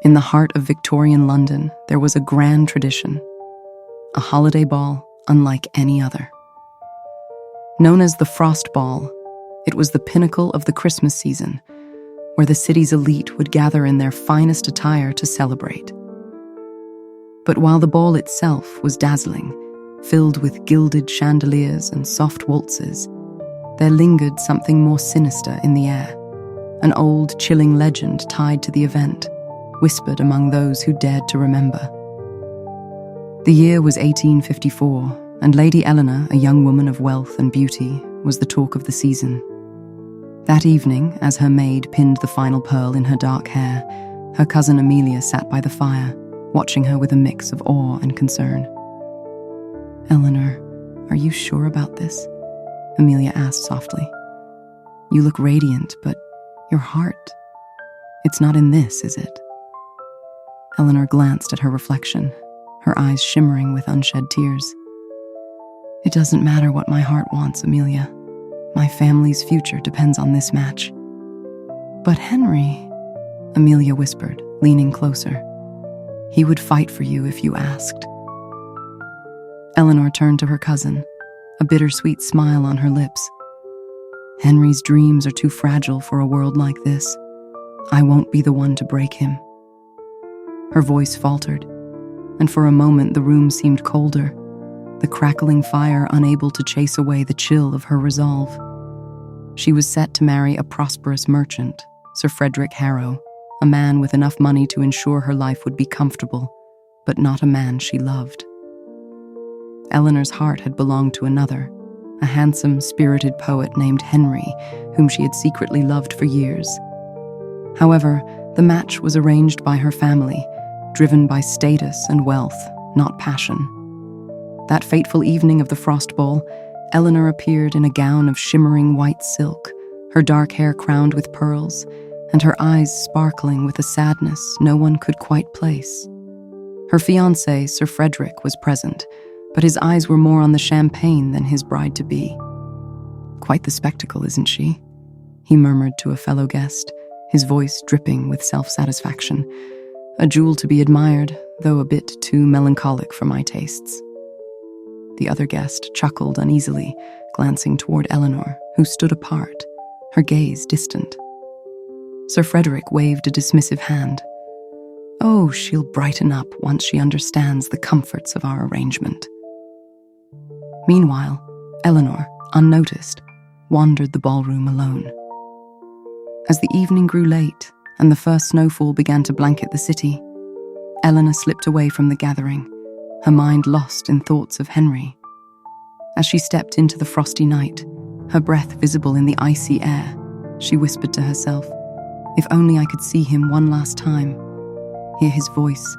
In the heart of Victorian London, there was a grand tradition, a holiday ball unlike any other. Known as the Frost Ball, it was the pinnacle of the Christmas season, where the city's elite would gather in their finest attire to celebrate. But while the ball itself was dazzling, filled with gilded chandeliers and soft waltzes, there lingered something more sinister in the air, an old, chilling legend tied to the event, whispered among those who dared to remember. The year was 1854, and Lady Eleanor, a young woman of wealth and beauty, was the talk of the season. That evening, as her maid pinned the final pearl in her dark hair, her cousin Amelia sat by the fire, watching her with a mix of awe and concern. "Eleanor, are you sure about this?" Amelia asked softly. "You look radiant, but your heart, it's not in this, is it?" Eleanor glanced at her reflection, her eyes shimmering with unshed tears. "It doesn't matter what my heart wants, Amelia. My family's future depends on this match." "But Henry," Amelia whispered, leaning closer, "he would fight for you if you asked." Eleanor turned to her cousin, a bittersweet smile on her lips. "Henry's dreams are too fragile for a world like this. I won't be the one to break him." Her voice faltered, and for a moment the room seemed colder, the crackling fire unable to chase away the chill of her resolve. She was set to marry a prosperous merchant, Sir Frederick Harrow, a man with enough money to ensure her life would be comfortable, but not a man she loved. Eleanor's heart had belonged to another, a handsome, spirited poet named Henry, whom she had secretly loved for years. However, the match was arranged by her family, driven by status and wealth, not passion. That fateful evening of the Frost Ball, Eleanor appeared in a gown of shimmering white silk, her dark hair crowned with pearls, and her eyes sparkling with a sadness no one could quite place. Her fiancé, Sir Frederick, was present, but his eyes were more on the champagne than his bride-to-be. "Quite the spectacle, isn't she?" he murmured to a fellow guest, his voice dripping with self-satisfaction. "A jewel to be admired, though a bit too melancholic for my tastes." The other guest chuckled uneasily, glancing toward Eleanor, who stood apart, her gaze distant. Sir Frederick waved a dismissive hand. "Oh, she'll brighten up once she understands the comforts of our arrangement." Meanwhile, Eleanor, unnoticed, wandered the ballroom alone. As the evening grew late and the first snowfall began to blanket the city, Eleanor slipped away from the gathering, her mind lost in thoughts of Henry. As she stepped into the frosty night, her breath visible in the icy air, she whispered to herself, "If only I could see him one last time, hear his voice,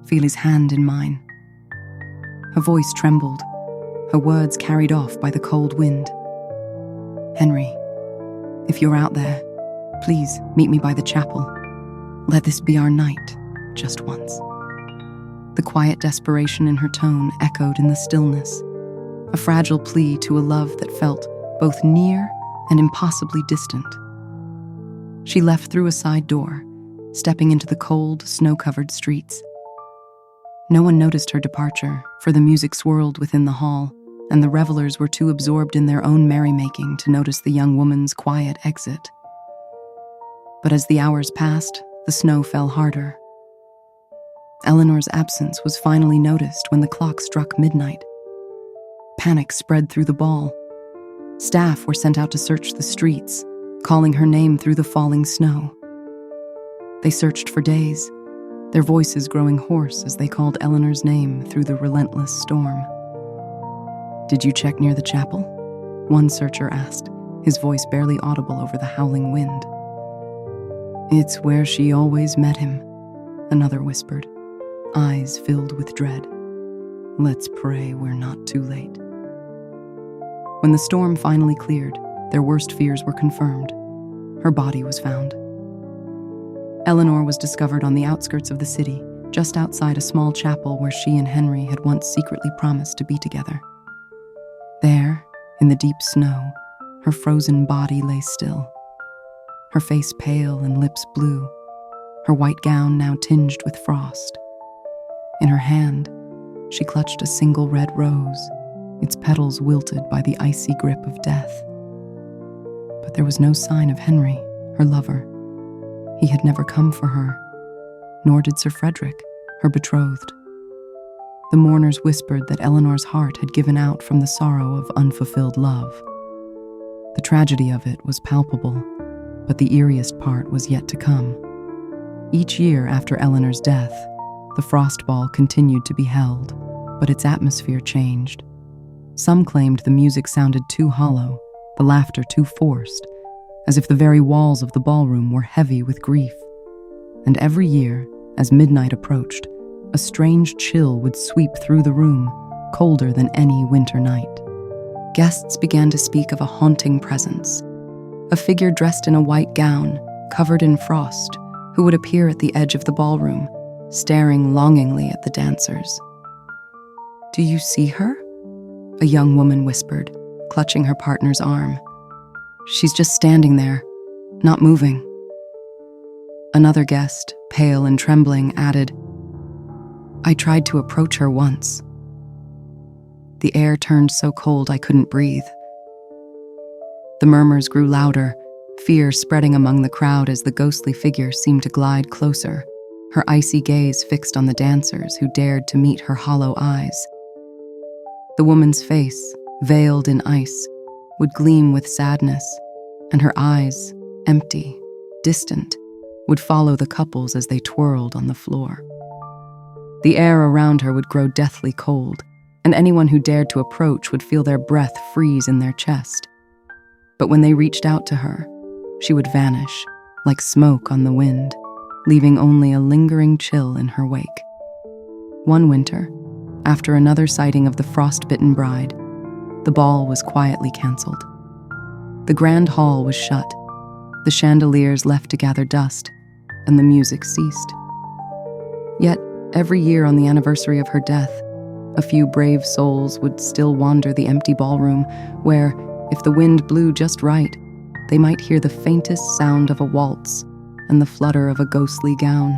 feel his hand in mine." Her voice trembled, her words carried off by the cold wind. "Henry, if you're out there, please meet me by the chapel. Let this be our night, just once." The quiet desperation in her tone echoed in the stillness, a fragile plea to a love that felt both near and impossibly distant. She left through a side door, stepping into the cold, snow-covered streets. No one noticed her departure, for the music swirled within the hall, and the revelers were too absorbed in their own merrymaking to notice the young woman's quiet exit. But as the hours passed, the snow fell harder. Eleanor's absence was finally noticed when the clock struck midnight. Panic spread through the ball. Staff were sent out to search the streets, calling her name through the falling snow. They searched for days, their voices growing hoarse as they called Eleanor's name through the relentless storm. "Did you check near the chapel?" one searcher asked, his voice barely audible over the howling wind. "It's where she always met him," another whispered, eyes filled with dread. "Let's pray we're not too late." When the storm finally cleared, their worst fears were confirmed. Her body was found. Eleanor was discovered on the outskirts of the city, just outside a small chapel where she and Henry had once secretly promised to be together. There, in the deep snow, her frozen body lay still, her face pale and lips blue, her white gown now tinged with frost. In her hand, she clutched a single red rose, its petals wilted by the icy grip of death. But there was no sign of Henry, her lover. He had never come for her, nor did Sir Frederick, her betrothed. The mourners whispered that Eleanor's heart had given out from the sorrow of unfulfilled love. The tragedy of it was palpable, but the eeriest part was yet to come. Each year after Eleanor's death, the Frost Ball continued to be held, but its atmosphere changed. Some claimed the music sounded too hollow, the laughter too forced, as if the very walls of the ballroom were heavy with grief. And every year, as midnight approached, a strange chill would sweep through the room, colder than any winter night. Guests began to speak of a haunting presence, a figure dressed in a white gown, covered in frost, who would appear at the edge of the ballroom, staring longingly at the dancers. "Do you see her?" a young woman whispered, clutching her partner's arm. "She's just standing there, not moving." Another guest, pale and trembling, added, "I tried to approach her once. The air turned so cold I couldn't breathe." The murmurs grew louder, fear spreading among the crowd as the ghostly figure seemed to glide closer, her icy gaze fixed on the dancers who dared to meet her hollow eyes. The woman's face, veiled in ice, would gleam with sadness, and her eyes, empty, distant, would follow the couples as they twirled on the floor. The air around her would grow deathly cold, and anyone who dared to approach would feel their breath freeze in their chest. But when they reached out to her, she would vanish, like smoke on the wind, leaving only a lingering chill in her wake. One winter, after another sighting of the Frostbitten Bride, the ball was quietly canceled. The grand hall was shut, the chandeliers left to gather dust, and the music ceased. Yet, every year on the anniversary of her death, a few brave souls would still wander the empty ballroom where, if the wind blew just right, they might hear the faintest sound of a waltz and the flutter of a ghostly gown.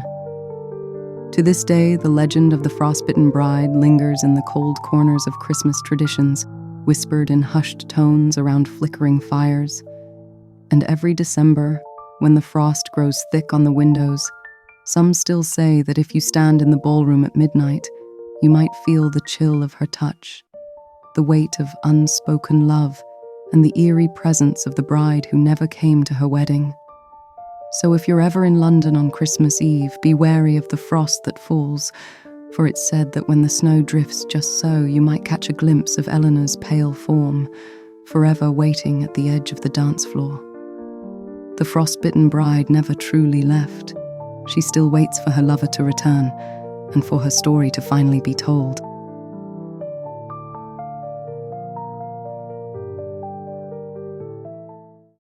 To this day, the legend of the Frostbitten Bride lingers in the cold corners of Christmas traditions, whispered in hushed tones around flickering fires. And every December, when the frost grows thick on the windows, some still say that if you stand in the ballroom at midnight, you might feel the chill of her touch, the weight of unspoken love, and the eerie presence of the bride who never came to her wedding. So if you're ever in London on Christmas Eve, be wary of the frost that falls, for it's said that when the snow drifts just so, you might catch a glimpse of Eleanor's pale form, forever waiting at the edge of the dance floor. The Frostbitten Bride never truly left. She still waits for her lover to return, and for her story to finally be told.